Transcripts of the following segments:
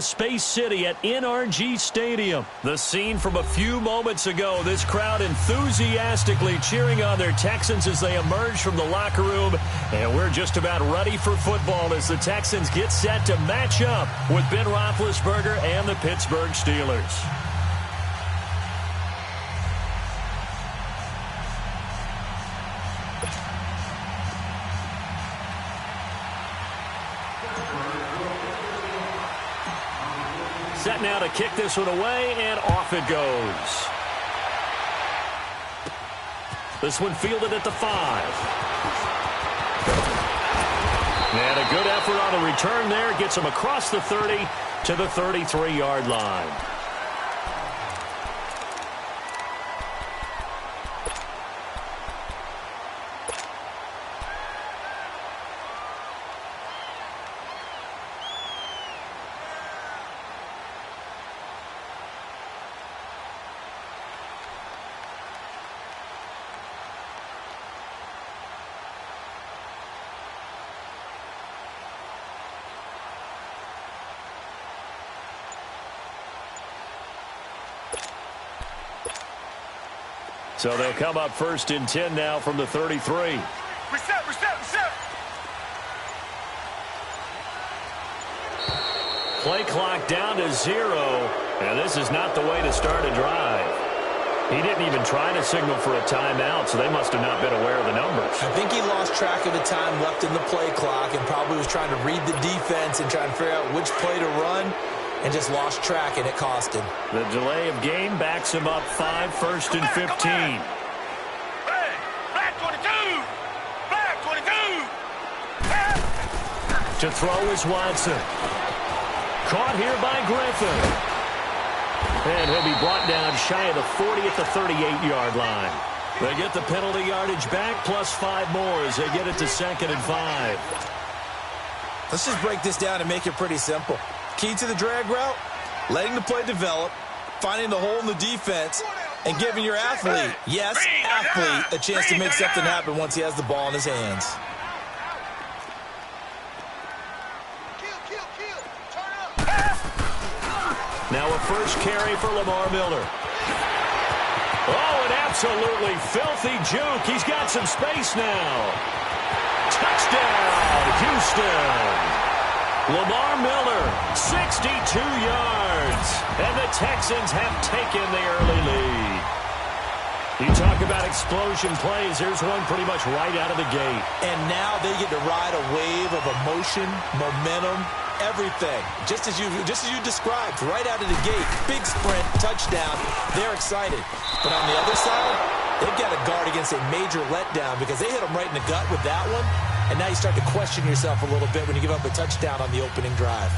Space City at NRG Stadium. The scene from a few moments ago, this crowd enthusiastically cheering on their Texans as they emerge from the locker room. And we're just about ready for football as the Texans get set to match up with Ben Roethlisberger and the Pittsburgh Steelers. Set now to kick this one away, and off it goes. This one fielded at the 5. And a good effort on the return there. Gets him across the 30 to the 33-yard line. So they'll come up 1st and 10 now from the 33. Reset. Play clock down to 0, and this is not the way to start a drive. He didn't even try to signal for a timeout, so they must have not been aware of the numbers. I think he lost track of the time left in the play clock and probably was trying to read the defense and trying to figure out which play to run, and just lost track, and it cost him. The delay of game backs him up 5, 1st and 15. Flag 22! Flag 22! To throw is Watson. Caught here by Griffin. And he'll be brought down shy of the 40 at the 38-yard line. They get the penalty yardage back, plus 5 more as they get it to 2nd and 5. Let's just break this down and make it pretty simple. Key to the drag route, letting the play develop, finding the hole in the defense, and giving your athlete, yes, athlete, a chance to make something happen once he has the ball in his hands. Now a first carry for Lamar Miller. Oh, an absolutely filthy juke. He's got some space now. Touchdown, Houston. Lamar Miller, 62 yards, and the Texans have taken the early lead. You talk about explosion plays, there's one pretty much right out of the gate. And now they get to ride a wave of emotion, momentum, everything. Just as you described, right out of the gate, big sprint, touchdown, they're excited. But on the other side, they've got to guard against a major letdown because they hit them right in the gut with that one. And now you start to question yourself a little bit when you give up a touchdown on the opening drive.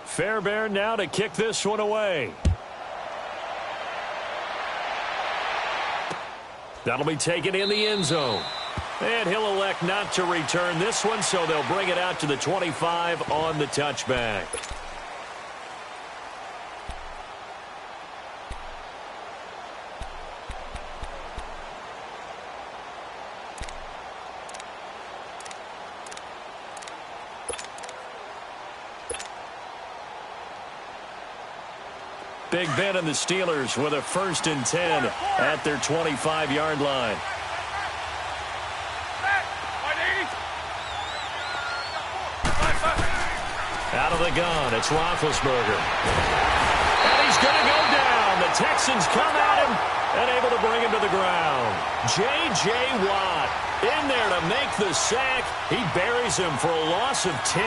Fairbairn now to kick this one away. That'll be taken in the end zone. And he'll elect not to return this one, so they'll bring it out to the 25 on the touchback. Big Ben and the Steelers with a 1st and 10 at their 25-yard line. Out of the gun, it's Roethlisberger. And he's going to go down. The Texans come at him and able to bring him to the ground. J.J. Watt in there to make the sack. He buries him for a loss of 10.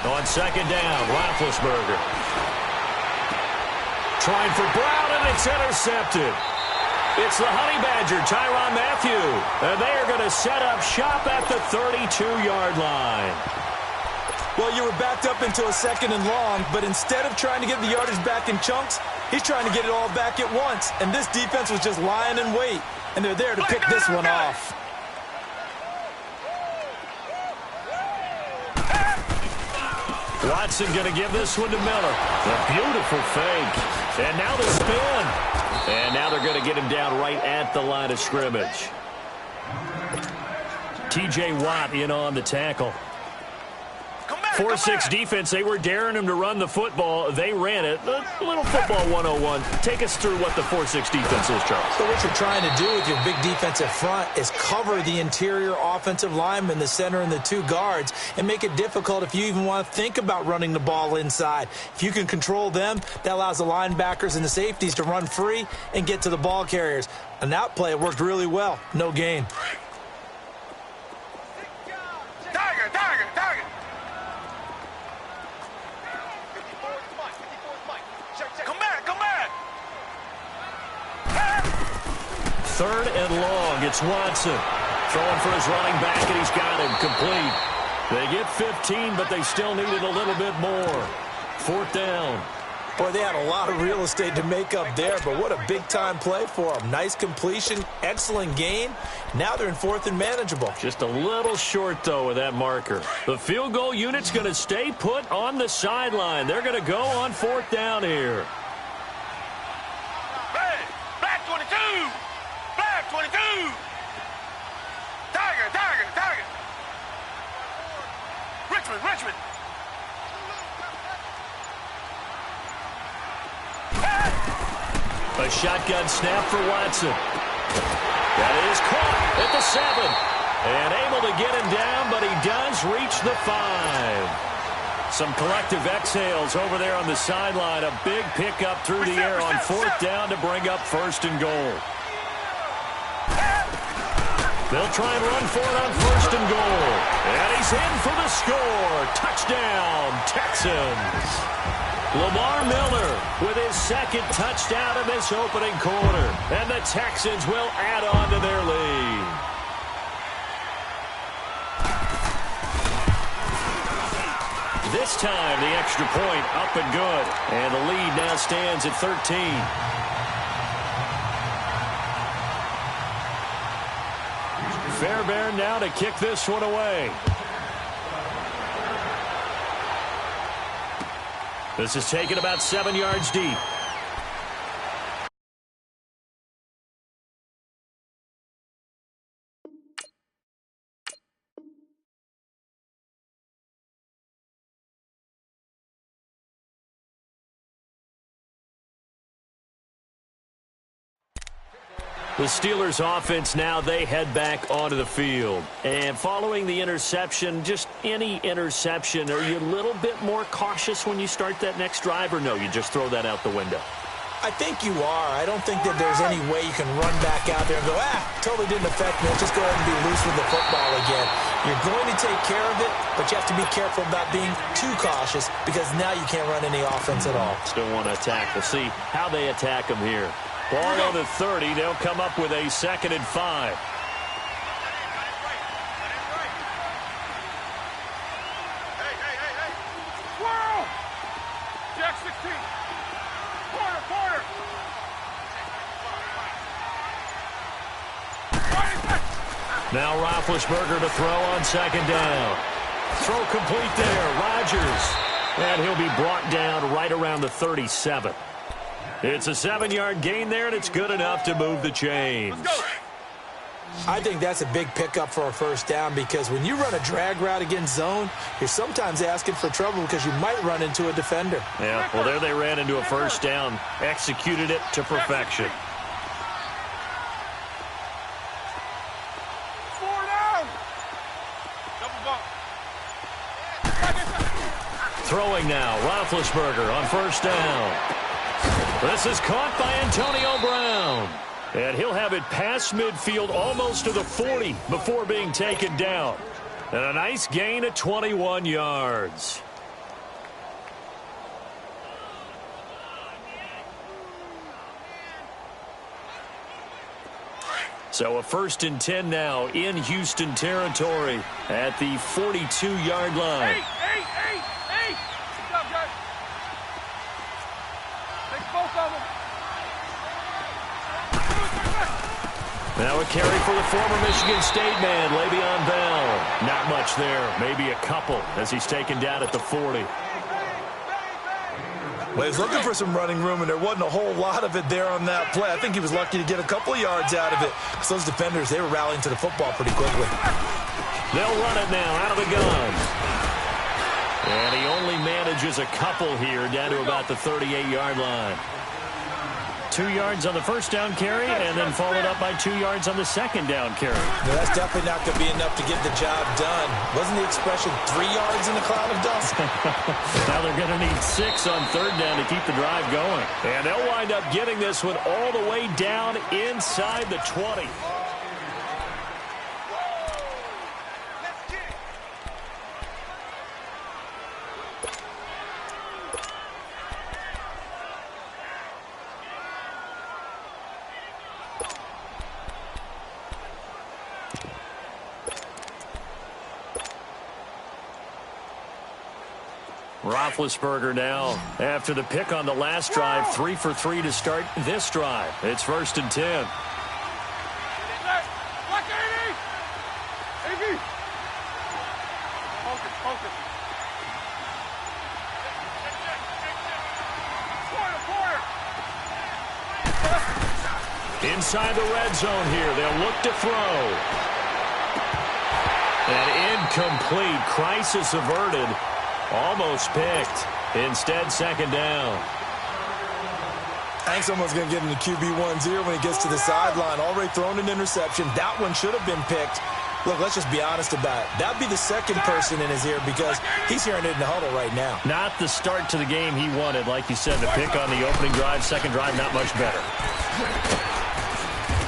On 2nd down, Roethlisberger. Trying for Brown, and it's intercepted. It's the Honey Badger, Tyrann Mathieu. And they are going to set up shop at the 32-yard line. Well, you were backed up into a 2nd and long, but instead of trying to get the yardage back in chunks, he's trying to get it all back at once. And this defense was just lying in wait, and they're there to pick this one off. Watson going to give this one to Miller. A beautiful fake. And now the spin. And now they're going to get him down right at the line of scrimmage. T.J. Watt in on the tackle. 4-6 defense. They were daring him to run the football. They ran it. A little football 101. Take us through what the 4-6 defense is, Charles. So what you're trying to do with your big defensive front is cover the interior offensive lineman, the center, and the two guards, and make it difficult if you even want to think about running the ball inside. If you can control them, that allows the linebackers and the safeties to run free and get to the ball carriers. On that play, it worked really well. No gain. Target. Come back. Third and long. It's Watson. Throwing for his running back, and he's got him complete. They get 15, but they still needed a little bit more. Fourth down. Boy, they had a lot of real estate to make up there, but what a big-time play for them. Nice completion, excellent gain. Now they're in fourth and manageable. Just a little short, though, with that marker. The field goal unit's going to stay put on the sideline. They're going to go on fourth down here. Black 22. Black 22. Target. Richmond. A shotgun snap for Watson. That is caught at the 7. And able to get him down, but he does reach the 5. Some collective exhales over there on the sideline. A big pickup through the air on fourth down to bring up first and goal. They'll try and run for it on first and goal. And he's in for the score. Touchdown, Texans. Lamar Miller with his second touchdown in this opening quarter. And the Texans will add on to their lead. This time, the extra point up and good. And the lead now stands at 13. Fairbairn now to kick this one away. This is taken about 7 yards deep. The Steelers offense now, they head back onto the field. And following the interception, just any interception, are you a little bit more cautious when you start that next drive, or no, you just throw that out the window? I think you are. I don't think that there's any way you can run back out there and go, totally didn't affect me. Let's just go ahead and be loose with the football again. You're going to take care of it, but you have to be careful about being too cautious because now you can't run any offense at all. Still want to attack. We'll see how they attack them here. Ball on the 30. They'll come up with a 2nd and 5. Squirrel! Jack 16. Quarter. Now Roethlisberger to throw on 2nd down. Throw complete there. Rodgers. And he'll be brought down right around the 37. It's a 7-yard gain there, and it's good enough to move the chains. I think that's a big pickup for a first down because when you run a drag route against zone, you're sometimes asking for trouble because you might run into a defender. Yeah, well, there they ran into a first down, executed it to perfection. 4 down. Double bump. Throwing now, Roethlisberger on first down. This is caught by Antonio Brown. And he'll have it past midfield almost to the 40 before being taken down. And a nice gain of 21 yards. So a 1st and 10 now in Houston territory at the 42-yard line. Eight. Good job, guys. Take both of them. Now a carry for the former Michigan State man, Le'Veon Bell. Not much there, maybe a couple as he's taken down at the 40. Well, he was looking for some running room, and there wasn't a whole lot of it there on that play. I think he was lucky to get a couple of yards out of it. So those defenders, they were rallying to the football pretty quickly. They'll run it now out of the gun. And he only manages a couple here down to about the 38-yard line. 2 yards on the first down carry, and then followed up by 2 yards on the second down carry. No, that's definitely not going to be enough to get the job done. Wasn't the expression 3 yards in a cloud of dust? Now they're going to need 6 on third down to keep the drive going. And they'll wind up getting this one all the way down inside the 20. Roethlisberger now, after the pick on the last drive, 3 for 3 to start this drive. It's 1st and 10. Inside the red zone here, they'll look to throw. An incomplete, crisis averted. Almost picked. Instead, second down. I think someone's going to get him the QB1's ear when he gets to the sideline. Already thrown an interception. That one should have been picked. Look, let's just be honest about it. That'd be the second person in his ear because he's hearing it in the huddle right now. Not the start to the game he wanted. Like you said, the pick on the opening drive, second drive, not much better.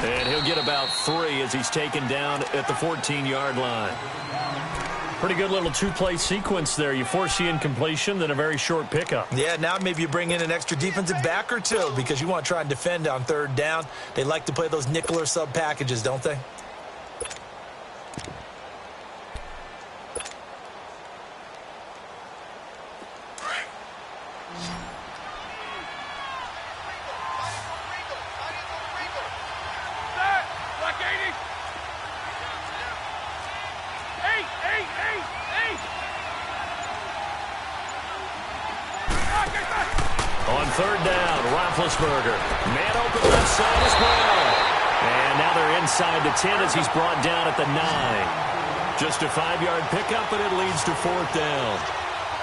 And he'll get about 3 as he's taken down at the 14-yard line. Pretty good little two-play sequence there. You force the incompletion, then a very short pickup. Yeah, now maybe you bring in an extra defensive back or two because you want to try and defend on third down. They like to play those nickel or sub packages, don't they? On third down, Roethlisberger. Man open left side as well. And now they're inside the 10 as he's brought down at the 9. Just a 5-yard pickup, but it leads to 4th down.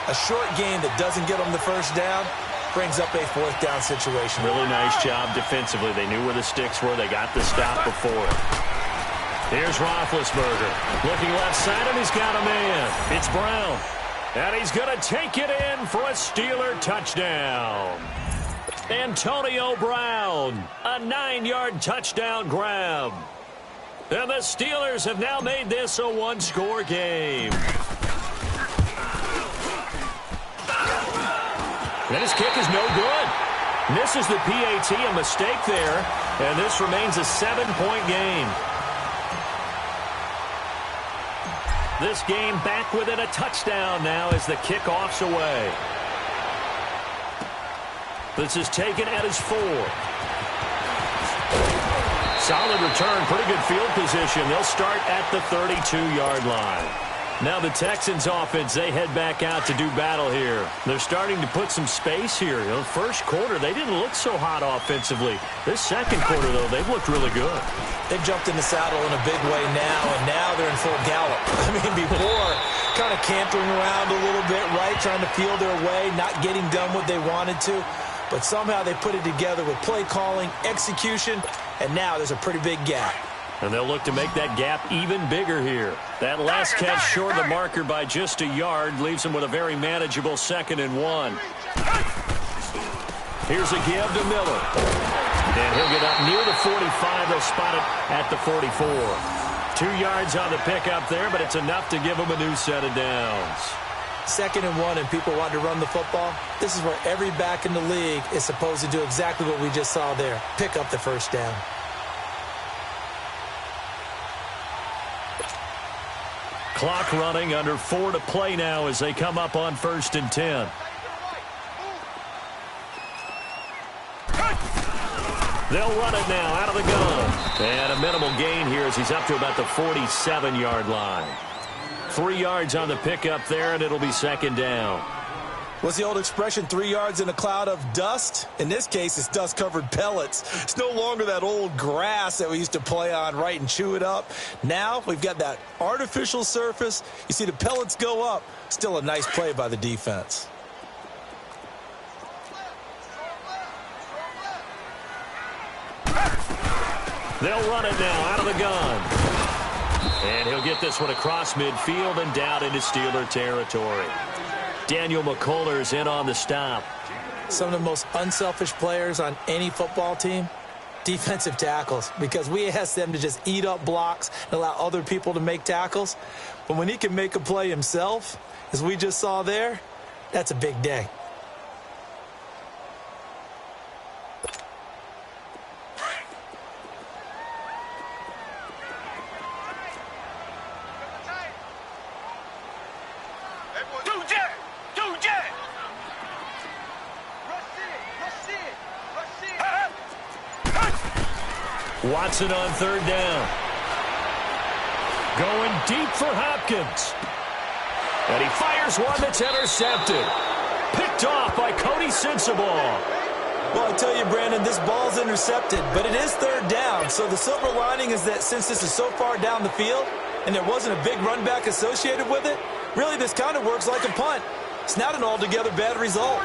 A short gain that doesn't get them the first down brings up a 4th down situation. Really nice job defensively. They knew where the sticks were. They got the stop before it. Here's Roethlisberger. Looking left side, and he's got a man. It's Brown. And he's going to take it in for a Steeler touchdown. Antonio Brown, a 9-yard touchdown grab. And the Steelers have now made this a 1-score game. And his kick is no good. Misses the PAT, a mistake there. And this remains a 7-point game. This game back within a touchdown now as the kickoff's away. This is taken at his 4. Solid return, pretty good field position. They'll start at the 32-yard line. Now the Texans offense, they head back out to do battle here. They're starting to put some space here. The first quarter, they didn't look so hot offensively. This second quarter, though, they've looked really good. They've jumped in the saddle in a big way now, and now they're in full gallop. I mean, before, kind of cantering around a little bit, right, trying to feel their way, not getting done what they wanted to. But somehow they put it together with play calling, execution, and now there's a pretty big gap. And they'll look to make that gap even bigger here. That last catch short of the marker by just a yard leaves them with a very manageable 2nd and 1. Here's a give to Miller. And he'll get up near the 45. They'll spot it at the 44. 2 yards on the pickup there, but it's enough to give them a new set of downs. 2nd and 1 and people want to run the football. This is where every back in the league is supposed to do exactly what we just saw there. Pick up the first down. Clock running, under 4 to play now as they come up on 1st and 10. They'll run it now out of the gun. And a minimal gain here as he's up to about the 47-yard line. 3 yards on the pickup there, and it'll be 2nd down. What's the old expression, 3 yards in a cloud of dust? In this case, it's dust-covered pellets. It's no longer that old grass that we used to play on, right, and chew it up. Now we've got that artificial surface. You see the pellets go up. Still a nice play by the defense. They'll run it now out of the gun. And he'll get this one across midfield and down into Steeler territory. Daniel McCullers in on the stop. Some of the most unselfish players on any football team, defensive tackles, because we ask them to just eat up blocks and allow other people to make tackles. But when he can make a play himself, as we just saw there, that's a big day. Watson on third down. Going deep for Hopkins. And he fires one that's intercepted. Picked off by Cody Sensabaugh. Well, I tell you, Brandon, this ball's intercepted, but it is third down. So the silver lining is that since this is so far down the field and there wasn't a big run back associated with it, really this kind of works like a punt. It's not an altogether bad result.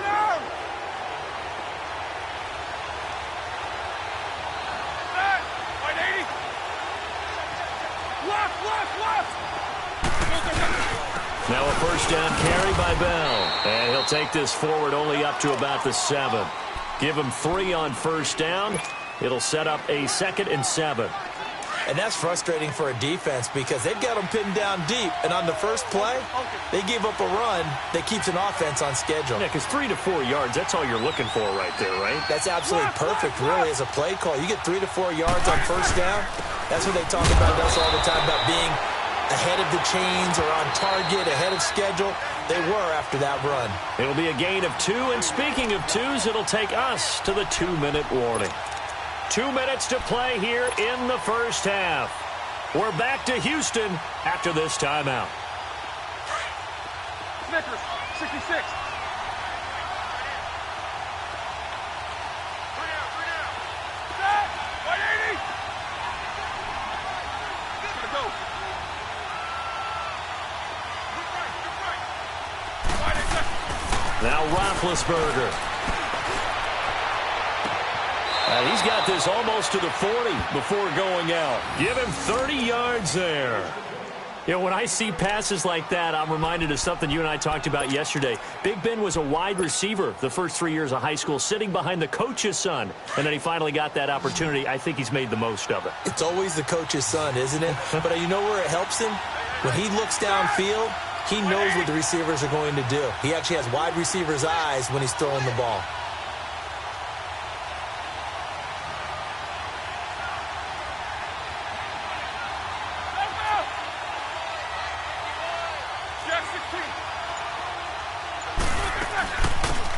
Now a first down carry by Bell. And he'll take this forward only up to about the 7. Give him 3 on first down. It'll set up a 2nd and 7. And that's frustrating for a defense because they've got them pinned down deep. And on the first play, they give up a run that keeps an offense on schedule. Yeah, because 3 to 4 yards, that's all you're looking for right there, right? That's absolutely perfect, really, as a play call. You get 3 to 4 yards on first down. That's what they talk about us all the time, about being ahead of the chains or on target, ahead of schedule. They were after that run. It'll be a gain of 2, and speaking of 2s, it'll take us to the 2-minute warning. 2 minutes to play here in the first half. We're back to Houston after this timeout. Snickers, 66. Set, 180. Gotta go. Now Roethlisberger. He's got this almost to the 40 before going out. Give him 30 yards there. You know, when I see passes like that, I'm reminded of something you and I talked about yesterday. Big Ben was a wide receiver the first 3 years of high school, sitting behind the coach's son. And then he finally got that opportunity. I think he's made the most of it. It's always the coach's son, isn't it? But you know where it helps him? When he looks downfield, he knows what the receivers are going to do. He actually has wide receivers' eyes when he's throwing the ball.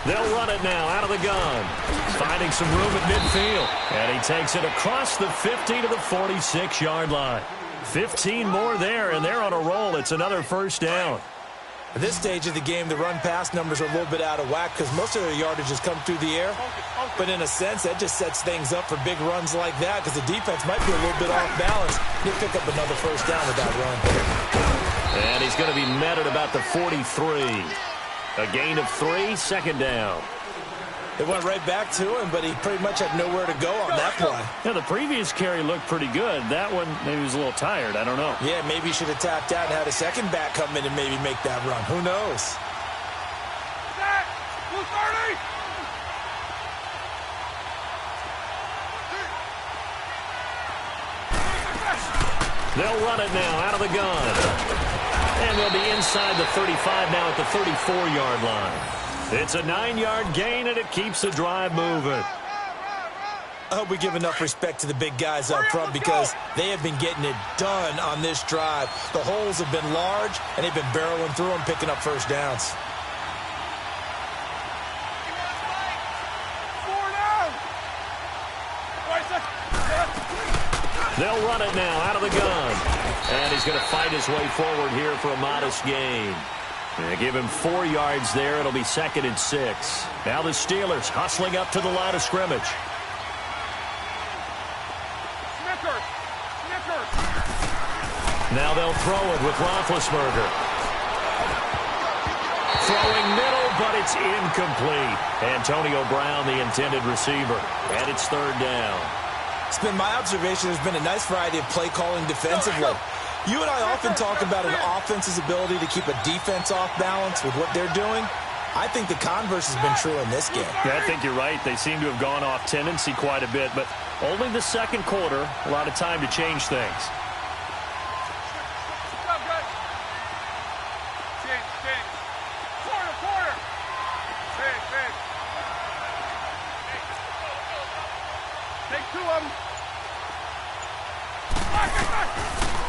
They'll run it now out of the gun. Finding some room at midfield. And he takes it across the 50 to the 46-yard line. 15 more there, and they're on a roll. It's another first down. At this stage of the game, the run-pass numbers are a little bit out of whack because most of their yardage has come through the air. But in a sense, that just sets things up for big runs like that because the defense might be a little bit off balance. He'll pick up another first down with that run. And he's going to be met at about the 43. A gain of 3, second down. It went right back to him, but he pretty much had nowhere to go on that play. Yeah, the previous carry looked pretty good. That one, maybe he was a little tired. I don't know. Yeah, maybe he should have tapped out and had a second back come in and maybe make that run. Who knows? Set, 230. They'll run it now out of the gun. And they'll be inside the 35 now at the 34-yard line. It's a 9-yard gain, and it keeps the drive moving. I hope we give enough respect to the big guys up front because they have been getting it done on this drive. The holes have been large, and they've been barreling through them, picking up first downs. They'll run it now out of the gun. And he's going to fight his way forward here for a modest gain. They give him 4 yards there. It'll be 2nd and 6. Now the Steelers hustling up to the line of scrimmage. Now they'll throw it with Roethlisberger. Throwing middle, but it's incomplete. Antonio Brown, the intended receiver. And it's 3rd down. It's been my observation there's been a nice variety of play calling defensively. You and I often talk about an offense's ability to keep a defense off balance with what they're doing. I think the converse has been true in this game. Yeah, I think you're right. They seem to have gone off tendency quite a bit, but only the 2nd quarter, a lot of time to change things.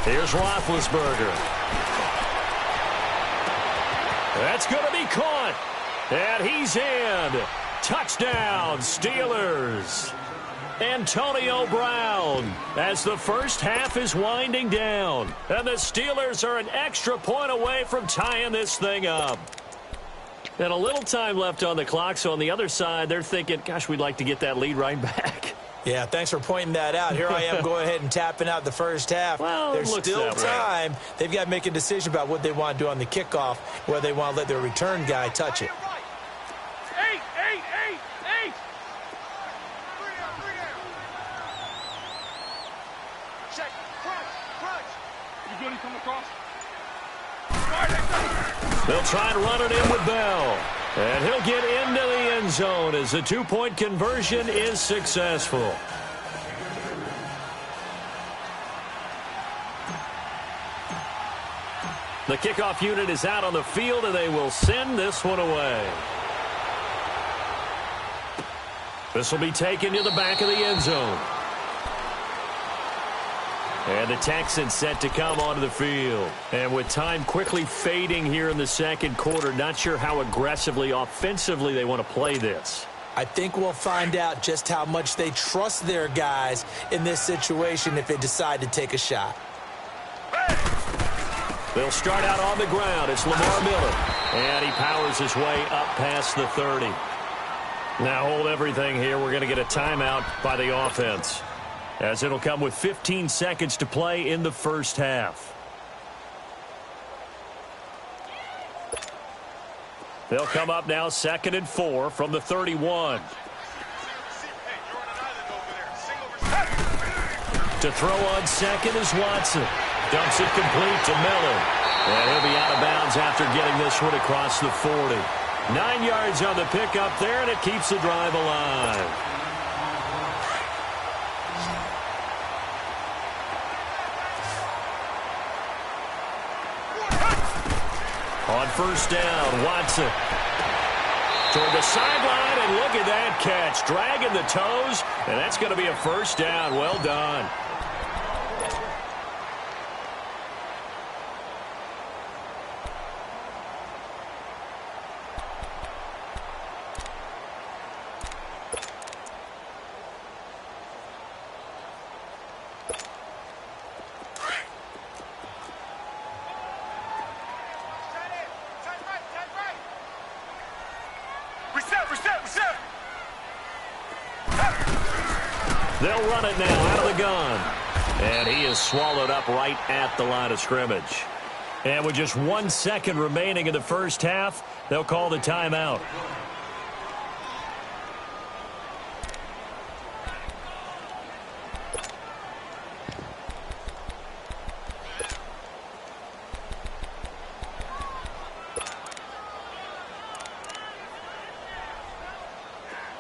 Here's Roethlisberger. That's going to be caught. And he's in. Touchdown, Steelers. Antonio Brown as the first half is winding down. And the Steelers are an extra point away from tying this thing up. And a little time left on the clock, so on the other side, they're thinking, gosh, we'd like to get that lead right back. Yeah, thanks for pointing that out. Here I am going ahead and tapping out the first half. Well, there's still time. Right. They've got to make a decision about what they want to do on the kickoff, whether they want to let their return guy touch it. 8. Check. Crunch. You good? He come across? They'll try and run it in with Bell. And he'll get into the end zone as the 2-point conversion is successful. The kickoff unit is out on the field, and they will send this one away. This will be taken to the back of the end zone. And the Texans set to come onto the field. And with time quickly fading here in the 2nd quarter, not sure how aggressively, offensively they want to play this. I think we'll find out just how much they trust their guys in this situation if they decide to take a shot. They'll start out on the ground. It's Lamar Miller. And he powers his way up past the 30. Now hold everything here. We're going to get a timeout by the offense, as it'll come with 15 seconds to play in the first half. They'll come up now 2nd and 4 from the 31. To throw on 2nd is Watson. Dumps it complete to Miller. And he'll be out of bounds after getting this one across the 40. 9 yards on the pickup there, and it keeps the drive alive. On first down, Watson toward the sideline, and look at that catch. Dragging the toes, and that's going to be a first down. Well done. They'll run it now out of the gun. And he is swallowed up right at the line of scrimmage. And with just 1 second remaining in the first half, they'll call the timeout.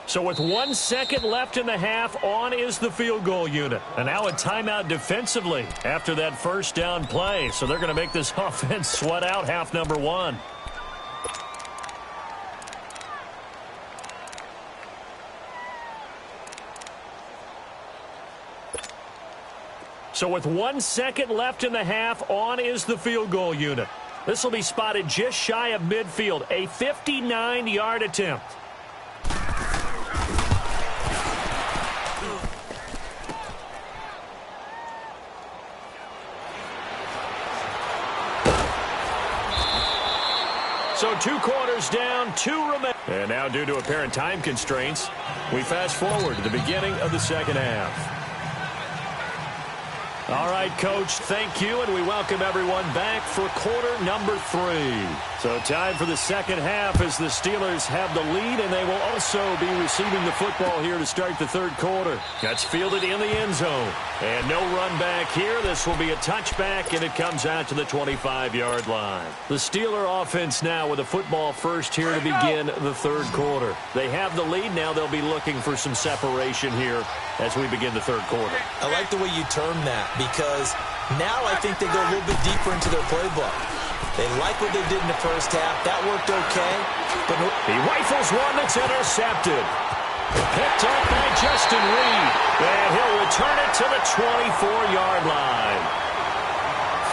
So with 1 second left in the half, on is the field goal unit. And now a timeout defensively after that first down play. So they're going to make this offense sweat out half number 1. So with 1 second left in the half, on is the field goal unit. This will be spotted just shy of midfield, a 59-yard attempt. So 2 quarters down, 2 remain. And now due to apparent time constraints, we fast forward to the beginning of the second half. All right, Coach, thank you, and we welcome everyone back for quarter number 3. So time for the second half as the Steelers have the lead, and they will also be receiving the football here to start the third quarter. That's fielded in the end zone. And no run back here. This will be a touchback, and it comes out to the 25-yard line. The Steeler offense now with a football first here to begin the third quarter. They have the lead. Now they'll be looking for some separation here as we begin the third quarter. I like the way you term that, because now I think they go a little bit deeper into their playbook. They like what they did in the first half. That worked okay. But he rifles one that's intercepted. Picked up by Justin Reed. And he'll return it to the 24-yard line.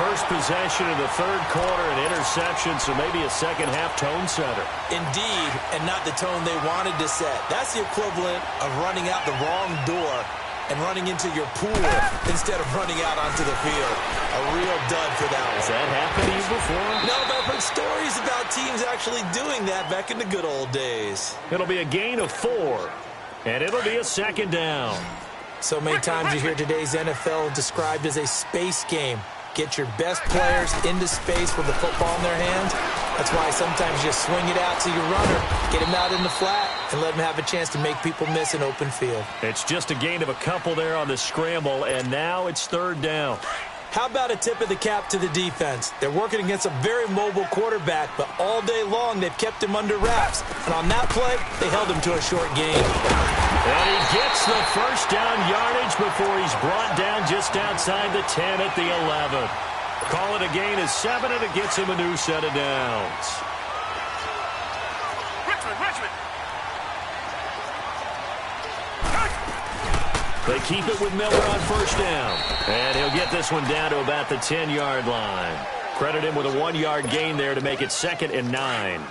First possession of the third quarter, an interception, so maybe a second-half tone setter. Indeed, and not the tone they wanted to set. That's the equivalent of running out the wrong door and running into your pool instead of running out onto the field. A real dud for that one. Has that happened to you before? No, but I've heard stories about teams actually doing that back in the good old days. It'll be a gain of 4, and it'll be a second down. So many times you hear today's NFL described as a space game. Get your best players into space with the football in their hands. That's why sometimes you swing it out to your runner, get him out in the flat, and let him have a chance to make people miss an open field. It's just a gain of a couple there on the scramble, and now it's third down. How about a tip of the cap to the defense? They're working against a very mobile quarterback, but all day long they've kept him under wraps. And on that play, they held him to a short gain. And he gets the first down yardage before he's brought down just outside the 10 at the 11. Call it a gain of 7, and it gets him a new set of downs. Richmond. They keep it with Miller on first down. And he'll get this one down to about the 10-yard line. Credit him with a 1-yard gain there to make it 2nd and 9.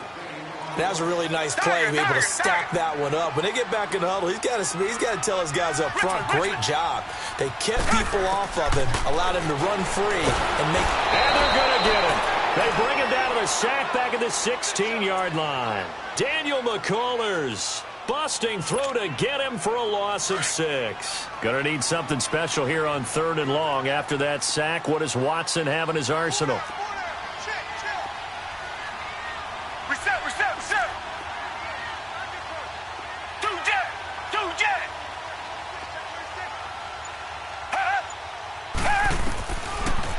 That was a really nice play to be able to stack that one up. When they get back in the huddle, he's got to tell his guys up front, great job. They kept people off of him, allowed him to run free, and make... And they're going to get him. They bring him down to the sack back at the 16-yard line. Daniel McCullers busting through to get him for a loss of 6. Going to need something special here on 3rd and long after that sack. What does Watson have in his arsenal?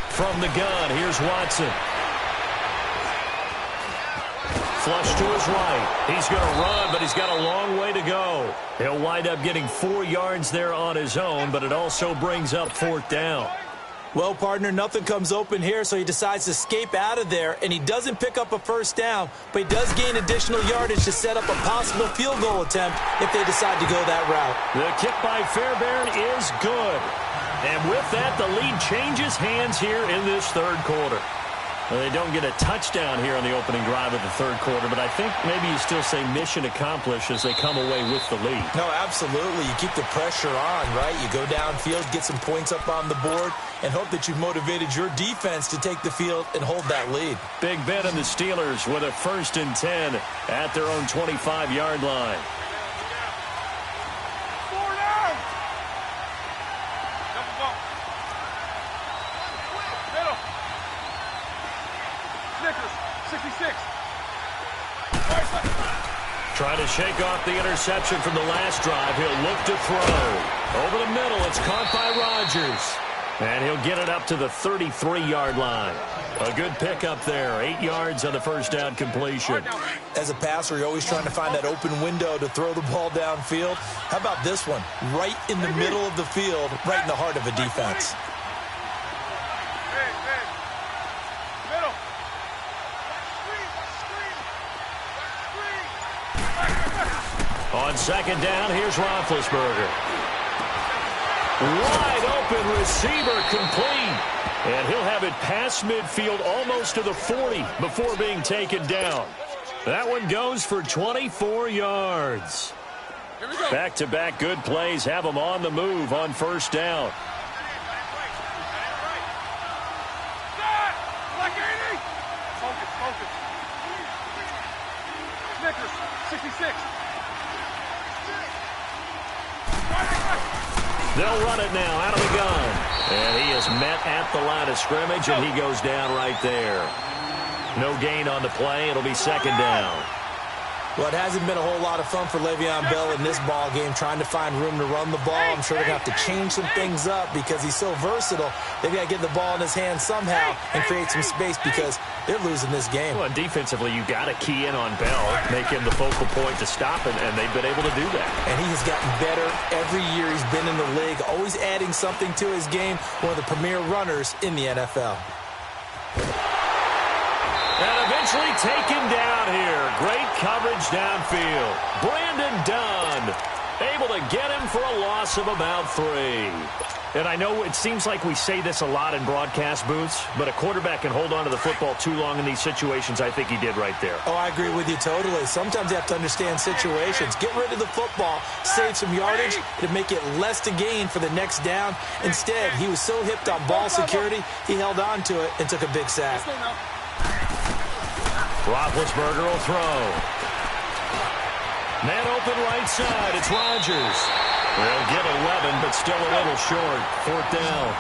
From the gun, here's Watson. Flush to his right. He's going to run, but he's got a long way to go. He'll wind up getting 4 yards there on his own, but it also brings up 4th down. Well, partner, nothing comes open here, so he decides to escape out of there, and he doesn't pick up a first down, but he does gain additional yardage to set up a possible field goal attempt if they decide to go that route. The kick by Fairbairn is good. And with that, the lead changes hands here in this third quarter. Well, they don't get a touchdown here on the opening drive of the third quarter, but I think maybe you still say mission accomplished as they come away with the lead. No, absolutely. You keep the pressure on, right? You go downfield, get some points up on the board, and hope that you've motivated your defense to take the field and hold that lead. Big Ben and the Steelers with a 1st and 10 at their own 25-yard line. Trying to shake off the interception from the last drive. He'll look to throw. Over the middle, it's caught by Rodgers. And he'll get it up to the 33-yard line. A good pickup there. 8 yards on the first down completion. As a passer, you're always trying to find that open window to throw the ball downfield. How about this one? Right in the middle of the field, right in the heart of a defense. On 2nd down, here's Roethlisberger. Wide open receiver complete. And he'll have it past midfield almost to the 40 before being taken down. That one goes for 24 yards. Back-to-back good plays have them on the move on first down. Snickers, 66. They'll run it now out of the gun. And he is met at the line of scrimmage, and he goes down right there. No gain on the play. It'll be second down. Well, it hasn't been a whole lot of fun for Le'Veon Bell in this ball game, trying to find room to run the ball. I'm sure they're going to have to change some things up because he's so versatile. They've got to get the ball in his hands somehow and create some space because they're losing this game. Well, defensively, you got to key in on Bell, make him the focal point to stop him, and they've been able to do that. And he has gotten better every year he's been in the league, always adding something to his game, one of the premier runners in the NFL. And eventually taken down here. Great coverage downfield. Brandon Dunn able to get him for a loss of about 3. And I know it seems like we say this a lot in broadcast booths, but a quarterback can hold on to the football too long in these situations. I think he did right there. Oh, I agree with you totally. Sometimes you have to understand situations. Get rid of the football, save some yardage to make it less to gain for the next down. Instead, he was so hipped on ball security, he held on to it and took a big sack. Roethlisberger will throw. Man open right side. It's Rodgers. They'll get 11, but still a little short. 4th down.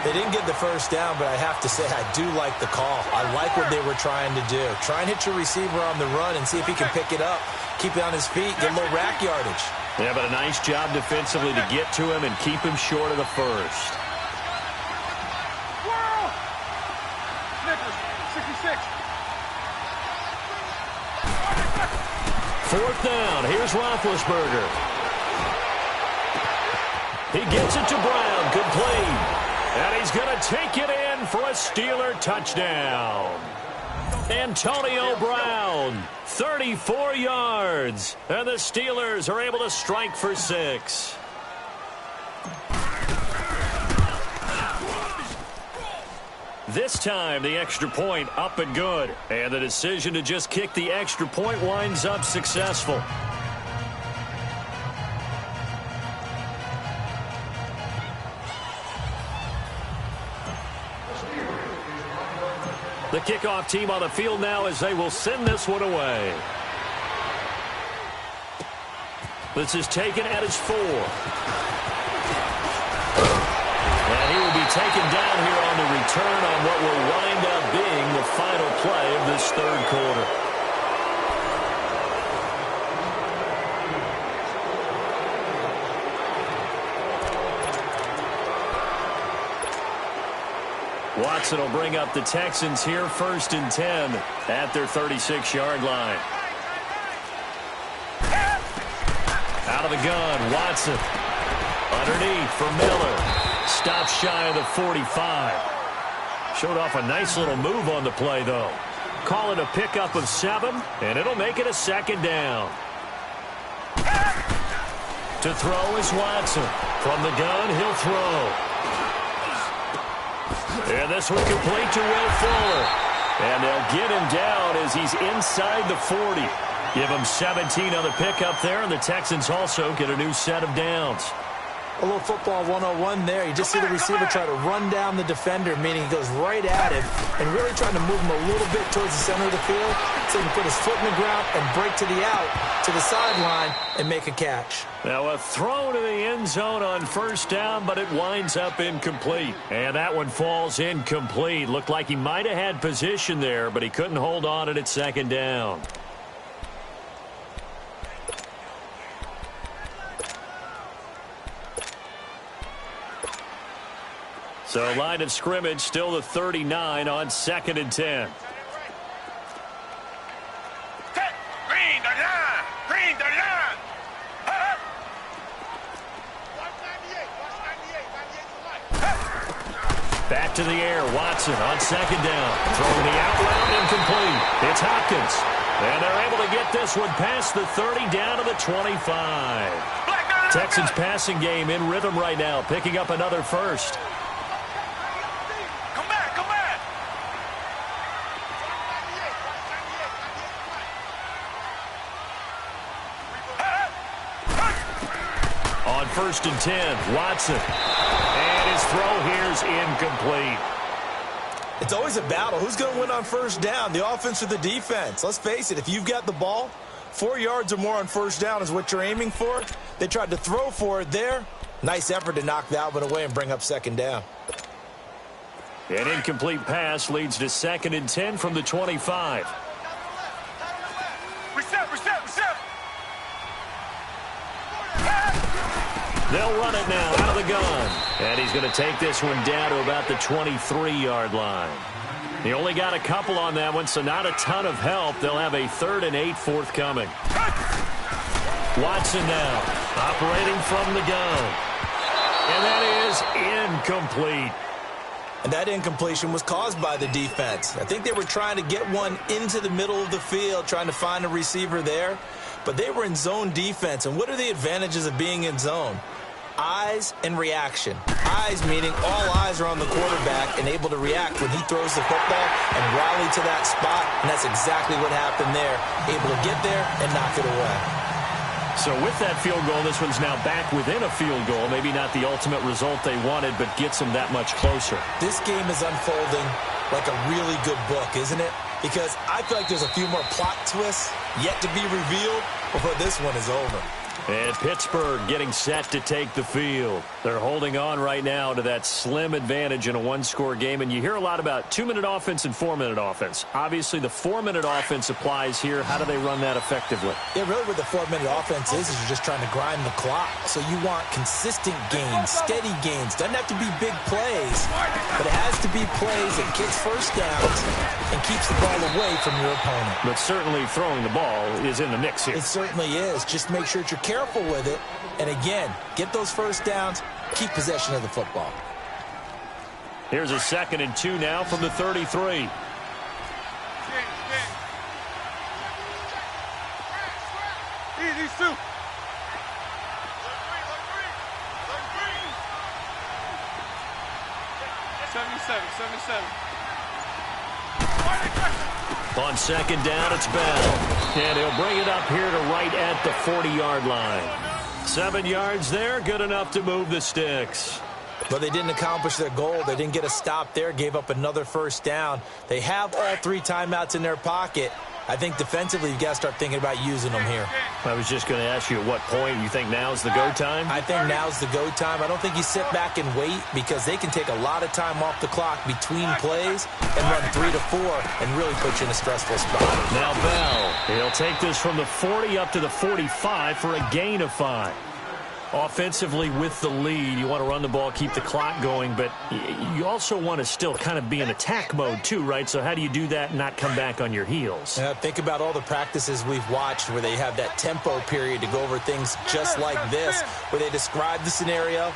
They didn't get the first down, but I have to say I do like the call. I like what they were trying to do. Try and hit your receiver on the run and see if he can pick it up. Keep it on his feet. Get a little rack yardage. Yeah, but a nice job defensively to get to him and keep him short of the first. Snickers, 66. 4th down. Here's Roethlisberger. He gets it to Brown. Good play. And he's going to take it in for a Steeler touchdown. Antonio Brown, 34 yards. And the Steelers are able to strike for 6. This time, the extra point up and good. And the decision to just kick the extra point winds up successful. The kickoff team on the field now as they will send this one away. This is taken at his 4. And he will be taken down here on the return on what will wind up being the final play of this 3rd quarter. Watson will bring up the Texans here 1st and 10 at their 36-yard line. Out of the gun, Watson. Underneath for Miller. Stop shy of the 45. Showed off a nice little move on the play, though. Call it a pickup of 7, and it'll make it a 2nd down. To throw is Watson. From the gun, he'll throw. And this one complete to Will Fuller. And they'll get him down as he's inside the 40. Give him 17 on the pickup there, and the Texans also get a new set of downs. A little football 101 there. You just see the receiver try to run down the defender, meaning he goes right at him and really trying to move him a little bit towards the center of the field so he can put his foot in the ground and break to the out, to the sideline, and make a catch. Now a throw to the end zone on 1st down, but it winds up incomplete. And that one falls incomplete. Looked like he might have had position there, but he couldn't hold on at 2nd down. So line of scrimmage still the 39 on 2nd and 10. Back to the air, Watson on 2nd down. Throwing the out route incomplete. It's Hopkins. And they're able to get this one past the 30 down to the 25. Texans passing game in rhythm right now, picking up another first. On 1st and 10, Watson. And his throw here is incomplete. It's always a battle. Who's going to win on first down, the offense or the defense? Let's face it, if you've got the ball, 4 yards or more on first down is what you're aiming for. They tried to throw for it there. Nice effort to knock that one away and bring up second down. An incomplete pass leads to 2nd and 10 from the 25. Reset. They'll run it now out of the gun. And he's going to take this one down to about the 23-yard line. He only got a couple on that one, so not a ton of help. They'll have a 3rd and 8 forthcoming. Watson now, operating from the gun. And that is incomplete. And that incompletion was caused by the defense. I think they were trying to get one into the middle of the field, trying to find a receiver there. But they were in zone defense. And what are the advantages of being in zone? Eyes and reaction. Eyes meaning all eyes are on the quarterback and able to react when he throws the football and rally to that spot. And that's exactly what happened there. Able to get there and knock it away. So with that field goal, this one's now back within a field goal. Maybe not the ultimate result they wanted, but gets them that much closer. This game is unfolding like a really good book, isn't it? Because I feel like there's a few more plot twists yet to be revealed before this one is over. And Pittsburgh getting set to take the field. They're holding on right now to that slim advantage in a one-score game. And you hear a lot about 2-minute offense and 4-minute offense. Obviously, the 4-minute offense applies here. How do they run that effectively? Yeah, really what the 4-minute offense is you're just trying to grind the clock. So you want consistent gains, steady gains. Doesn't have to be big plays, but it has to be plays that gets first downs and keeps the ball away from your opponent. But certainly throwing the ball is in the mix here. It certainly is. Just make sure that you're careful with it. And again, get those first downs, keep possession of the football. Here's a 2nd and 2 now from the 33. These two. Seventy-seven. On 2nd down, it's Bell. And he'll bring it up here to right at the 40-yard line. 7 yards there, good enough to move the sticks. But they didn't accomplish their goal. They didn't get a stop there, gave up another first down. They have all 3 timeouts in their pocket. I think defensively you've got to start thinking about using them here. I was just going to ask you at what point you think now's the go time? I think now's the go time. I don't think you sit back and wait because they can take a lot of time off the clock between plays and run 3 to 4 and really put you in a stressful spot. Now Bell, he'll take this from the 40 up to the 45 for a gain of 5. Offensively with the lead, you want to run the ball, keep the clock going, but you also want to still kind of be in attack mode too, right? So how do you do that and not come back on your heels? Think about all the practices we've watched where they have that tempo period to go over things just like this, where they describe the scenario,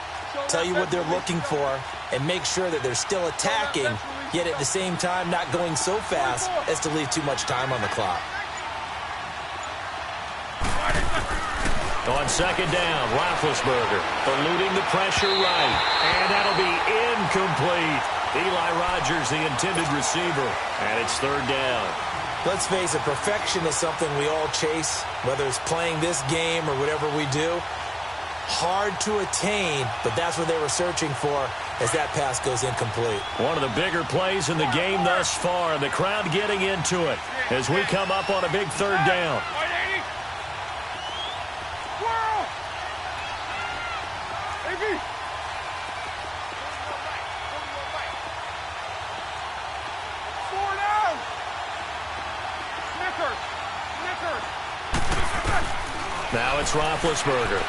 tell you what they're looking for, and make sure that they're still attacking, yet at the same time not going so fast as to leave too much time on the clock. On 2nd down, Roethlisberger eluding the pressure right. And that'll be incomplete. Eli Rogers, the intended receiver. And it's 3rd down. Let's face it, perfection is something we all chase, whether it's playing this game or whatever we do. Hard to attain, but that's what they were searching for as that pass goes incomplete. One of the bigger plays in the game thus far. The crowd getting into it as we come up on a big 3rd down. Now it's Roethlisberger.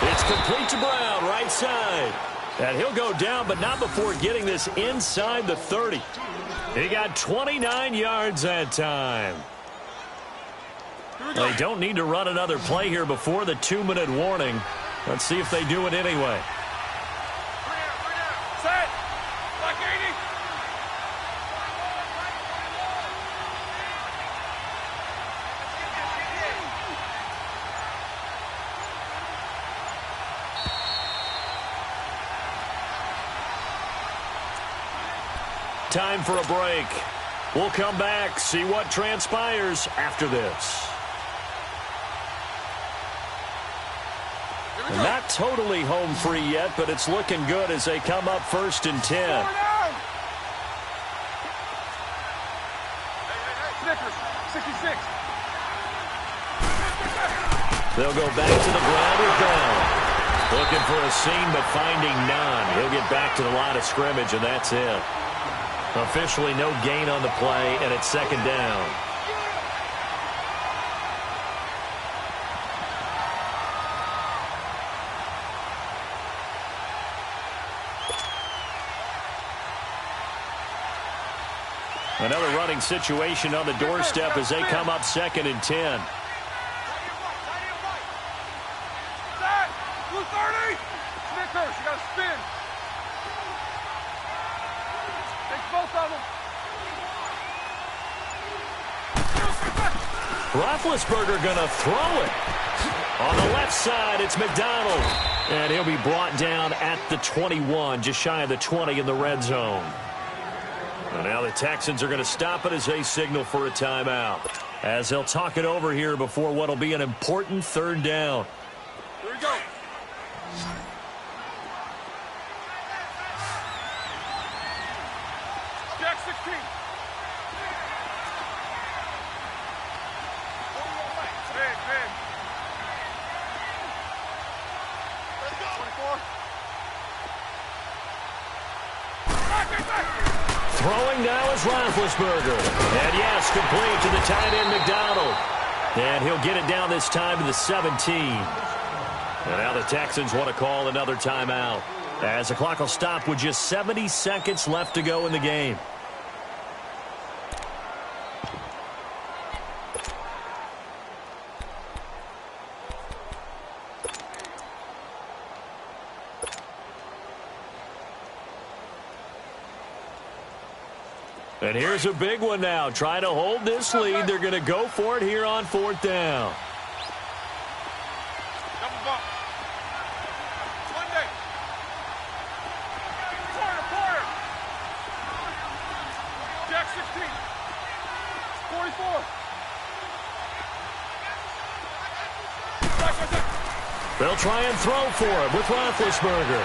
It's complete to Brown, right side. And he'll go down, but not before getting this inside the 30. He got 29 yards that time. They don't need to run another play here before the 2-minute warning. Let's see if they do it anyway. Set. Lock 80. Time for a break. We'll come back, see what transpires after this. Not totally home free yet, but it's looking good as they come up 1st and 10. Snickers, 66. They'll go back to the ground with Bell. Looking for a seam, but finding none. He'll get back to the line of scrimmage, and that's it. Officially no gain on the play, and it's 2nd down. Another running situation on the doorstep as they come up 2nd and 10. Blue 30! Snickers, you gotta spin. Take both of them. Roethlisberger gonna throw it. On the left side, it's McDonald. And he'll be brought down at the 21, just shy of the 20 in the red zone. And now the Texans are going to stop it as they signal for a timeout. As they'll talk it over here before what will be an important 3rd down. Here we go. Jack 16. Big. 24. Throwing now is Roethlisberger. And yes, complete to the tight end McDonald. And he'll get it down this time to the 17. And now the Texans want to call another timeout, as the clock will stop with just 70 seconds left to go in the game. And here's a big one now. Trying to hold this lead. They're going to go for it here on 4th down. Double bump. Monday. Quarter. Jack 16. 44. They'll try and throw for him with Roethlisberger.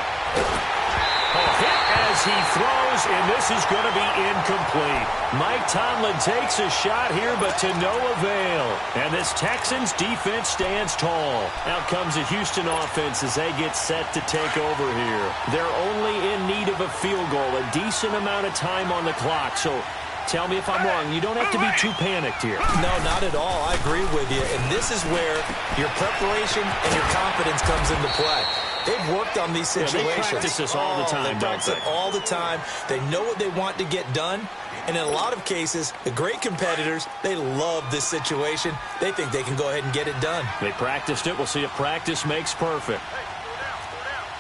A hit as he throws, and this is going to be incomplete. Mike Tomlin takes a shot here, but to no avail. And this Texans defense stands tall. Out comes the Houston offense as they get set to take over here. They're only in need of a field goal, a decent amount of time on the clock. So tell me if I'm wrong. You don't have to be too panicked here. No, not at all. I agree with you. And this is where your preparation and your confidence comes into play. They've worked on these situations. Yeah, they practice this all the time, They practice it all the time. They know what they want to get done. And in a lot of cases, the great competitors, they love this situation. They think they can go ahead and get it done. They practiced it. We'll see if practice makes perfect.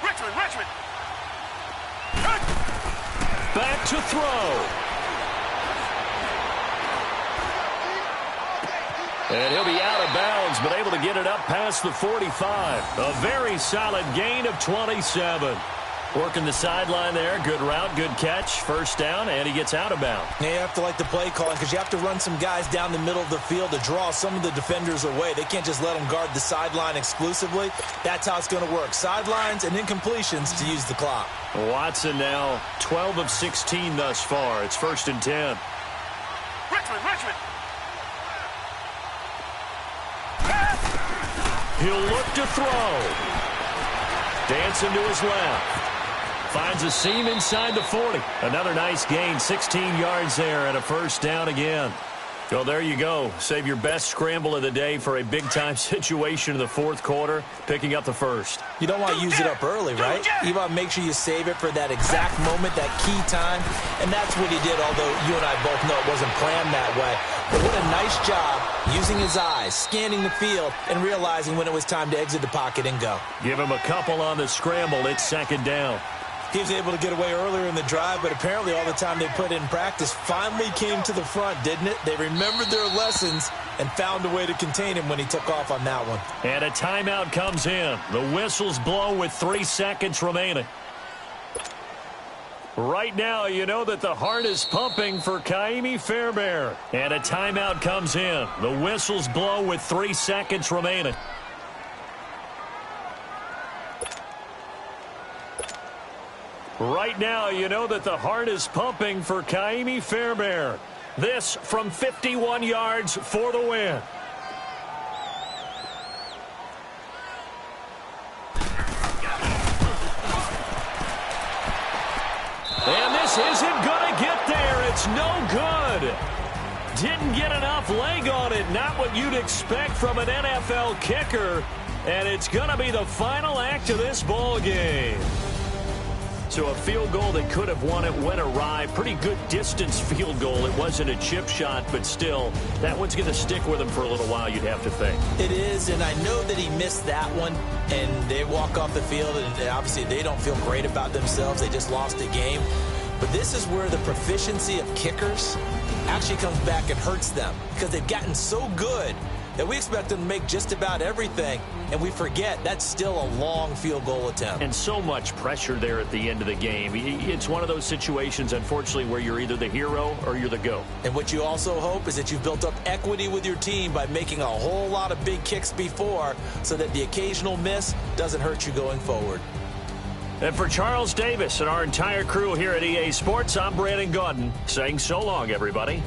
Richmond. Back to throw. And he'll be out of bounds, but able to get it up past the 45. A very solid gain of 27. Working the sideline there. Good route, good catch. 1st down, and he gets out of bounds. Yeah, you have to like the play calling because you have to run some guys down the middle of the field to draw some of the defenders away. They can't just let them guard the sideline exclusively. That's how it's going to work. Sidelines and incompletions to use the clock. Watson now 12 of 16 thus far. It's 1st and 10. Richmond. He'll look to throw. Dancing to his left. Finds a seam inside the 40. Another nice gain, 16 yards there and a 1st down again. So there you go. Save your best scramble of the day for a big-time situation in the 4th quarter, picking up the 1st. You don't want to use it up early, right? You want to make sure you save it for that exact moment, that key time. And that's what he did, although you and I both know it wasn't planned that way. But what a nice job using his eyes, scanning the field, and realizing when it was time to exit the pocket and go. Give him a couple on the scramble. It's 2nd down. He was able to get away earlier in the drive, but apparently all the time they put in practice finally came to the front, didn't it? They remembered their lessons and found a way to contain him when he took off on that one. And a timeout comes in. The whistles blow with 3 seconds remaining. Right now, you know that the heart is pumping for Kaimi Fairbairn. And a timeout comes in. The whistles blow with 3 seconds remaining. Right now, you know that the heart is pumping for Kaimi Fairbairn. This from 51 yards for the win. And this isn't going to get there. It's no good. Didn't get enough leg on it. Not what you'd expect from an NFL kicker. And it's going to be the final act of this ball game. So a field goal that could have won it went awry. Pretty good distance field goal. It wasn't a chip shot, but still, that one's going to stick with him for a little while, you'd have to think. It is, and I know that he missed that one, and they walk off the field, and obviously they don't feel great about themselves. They just lost a game. But this is where the proficiency of kickers actually comes back and hurts them, because they've gotten so good that we expect them to make just about everything, and we forget that's still a long field goal attempt. And so much pressure there at the end of the game. It's one of those situations, unfortunately, where you're either the hero or you're the GOAT. And what you also hope is that you've built up equity with your team by making a whole lot of big kicks before, so that the occasional miss doesn't hurt you going forward. And for Charles Davis and our entire crew here at EA Sports, I'm Brandon Gaudin saying so long, everybody.